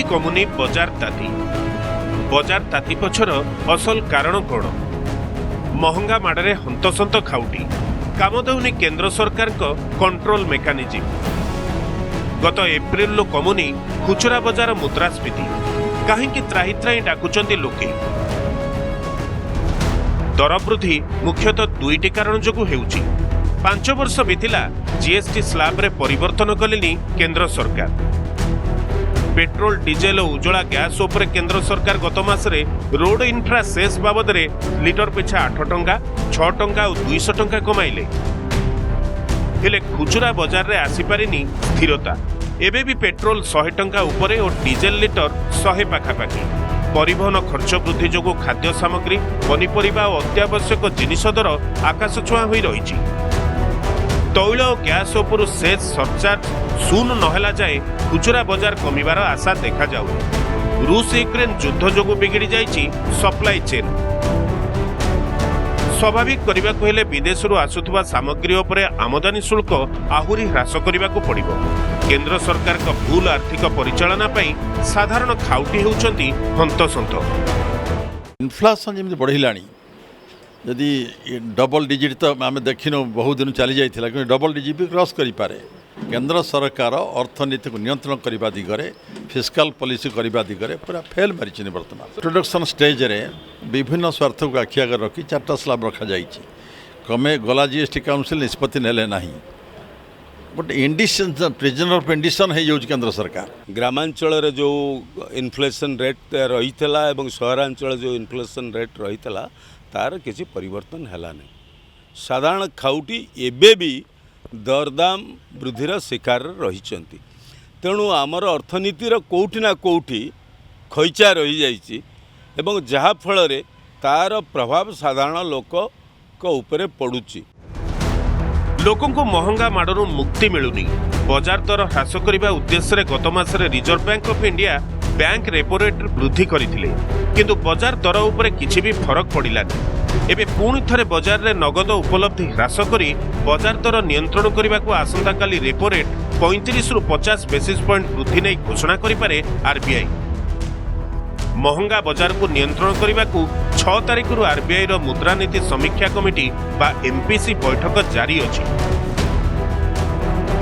काहींकी कमुनी बजार ताती पछर असल कारण कौन? महंगा माड़े हंतसंत खाउटी काम दौनी केंद्र सरकार को कंट्रोल मेकानिज्म। गत एप्रिल कमुनी खुचरा बजार मुद्रास्फीति काहींकी त्राही त्राही डाकुचंती लोके। दर वृद्धि मुख्यतः दुईटी कारण जोगु हेउची। 5 वर्ष बीतिला जीएसटी स्लैब रे परिवर्तन कलेनी केंद्र सरकार। पेट्रोल डीजेल और उज्ज्वला गैस उपरे केंद्र सरकार गत मासरे रोड इन्फ्रा सेस बाबद रे लिटर पिछा 8 टंका 6 टंका और 200 टंका कमाइले। हेले खुचरा बाजार रे आसी पारिनी स्थिरता। एबे भी पेट्रोल 100 टंका उपरे और डीजेल लिटर 100 पाखापाखि। परिवहन खर्च वृद्धि जोगु खाद्य सामग्री पनीपरिबा और अत्यावश्यक जिनिस दर आकाश छुआ होई रहिछि। तैल और गैस उपरु सेस सरचार्ज शून्य नहेला जाए खुचरा बाजार कमिबार आशा देखा जाउ। रूस यूक्रेन युद्ध जोगु बिगिड़ी जाइछि सप्लाई चेन। स्वाभाविक करने को हेले विदेशरू आसुथुवा सामग्री उपरे आमदानी शुल्क आहुरी ह्रास करने को पड़िबो। केंद्र सरकार का भूल आर्थिक परिचालना पई साधारण खाउटी होउचंती हंतसंत। इन्फ्लेशन जमी बढ़िलानी यदि डबल डिजिट तो आम देखिनु बहुत दिन चली जाइथिला कि डबल डिजिट भी क्रॉस करि पारे। केंद्र सरकार अर्थनीति को नियंत्रण करने दिगरे फिस्काल पॉलिसी करने दिगरे पूरा फेल मारी। बर्तमान इंट्रोडक्शन स्टेज रे विभिन्न स्वार्थ को आखि आगे रखी 4टा स्लैब रखा जाइछि। कमे गला जीएसटी काउंसिल निष्पत्ति नेले नाही। But intuition prisoner of intuition है यूज केंद्र सरकार। ग्रामांचल रे जो इन्फ्लेशन रेट रही थिला एवं सहरांचल जो इन्फ्लेशन रेट रही थिला तार किसी परिवर्तन हैला नहीं। साधारण खाउटी एबे भी दरदाम वृद्धिर शिकार रहिचंती। तेणु आमर अर्थनीतिर कोउठी ना कोउठी खैचा रही जाइछि एवं जहा फल रे तार प्रभाव साधारण लोक को ऊपर पड़ुछि। लोकों को महंगा माड़ू मुक्ति मिलुनी। बाजार दर ह्रास करने उद्देश्य गत मासरे reserve bank of India bank repo rate वृद्धि करथिले, किंतु बाजार दर उपरे किछि भी फरक पड़िलानी। एबे पुणी थरे बाजार रे नगद उपलब्धि ह्रास करी बाजार दर नियंत्रण करने को आसंता काली रेपो रेट 35 रु 50 बेसिस पॉइंट वृद्धि नहीं घोषणा करिपारे आरबीआई। महंगा बाजार को नियंत्रण करने को 6 तारिख रु आरबीआई रो मुद्रानीति समीक्षा कमिटी बा एमपीसी बैठक जारी अछि।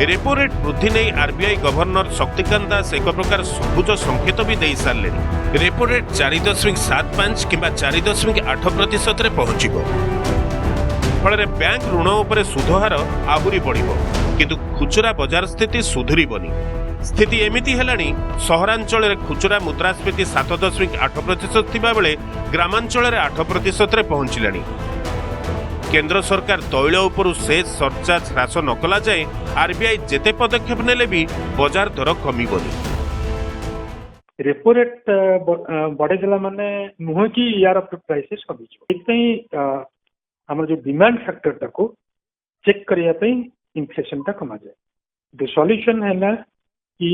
रेपो रेट वृद्धि नहीं आरबीआई गवर्नर शक्तिकांत दास एक प्रकार सबुज संकेत भी दे सारे। रेपो रेट 4.75 किंबा 4.8% रे पहुंचिबो। फल बैंक ऋण उपर सुधहार आहुरी बढ़िबो, किंतु खुचरा बाजार स्थिति सुधुरिबनी। स्थिति एमिति हेलानी सहरांचल रे खुचरा मुद्रास्फीति 7.8% थिबा बेले ग्रामांचल रे 8% रे पहुंचिलानी। केंद्र सरकार तैल उपरु सेस सरचार्ज ह्रास न कला जाए आरबीआई जेते पदक्षेप नेले भी बाजार दर कमिबनी। रेपो रेट बढ़ेदेला माने नुह कि यार प्राइसेस कमी। आम जो डिमांड फैक्टर टाको चेक करने इन्फ्लेशन टा कमा जाए। द सॉल्यूशन है कि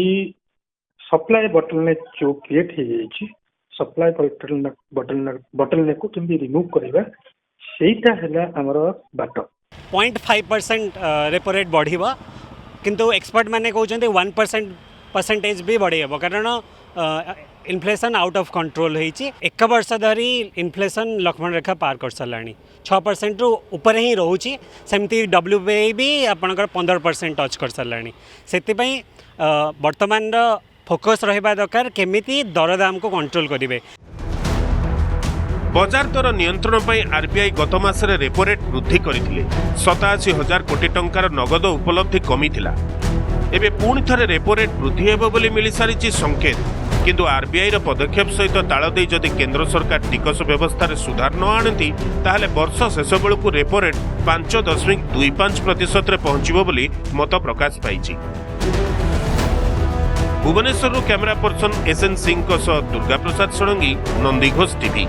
सप्लाई बॉटलनेक जो क्रिएट हो जाइए सप्लाई बॉटलनेक को केमती रिमूव करवा सेटा है आमर बाट। 0.5% रेपो रेट बढ़िबा, किंतु एक्सपर्ट माने कहउचंते 1% भी बढ़ेबो कारण इन्फ्लेशन आउट ऑफ कंट्रोल होइछि। 1 वर्ष धरी इन्फ्लेशन लक्ष्मण रेखा पार कर सालानी 6% रु ऊपर ही रहउछि। सेमती डब्ल्यूपीआई भी आपनकर 15% टच कर सालानी। सेति पई वर्तमान फोकस रहिबा दरकार केमिति दरदाम को कंट्रोल करिवे। बाजार दर नियंत्रण पर आरबीआई गत मासरे रेपो रेट वृद्धि करथिले। 87,000 कोटी टंकार नगद उपलब्धि कमी थिला। एबे पुणी थरे रेपो रेट वृद्धि हेबो बोली मिली सारिछि संकेत, किंतु आरबीआई रो पदक्षेप सहित ताल देई जदि केंद्र सरकार टिकस व्यवस्था रे सुधार न आणंती ताहले वर्ष शेष बेलकु रेपो रेट 5.25% रे पहुंचिबो बोली मत प्रकाश पाइछि। Bhubaneswar camera person SN Singh Durga Prasad Sarangi, Nandighosh TV.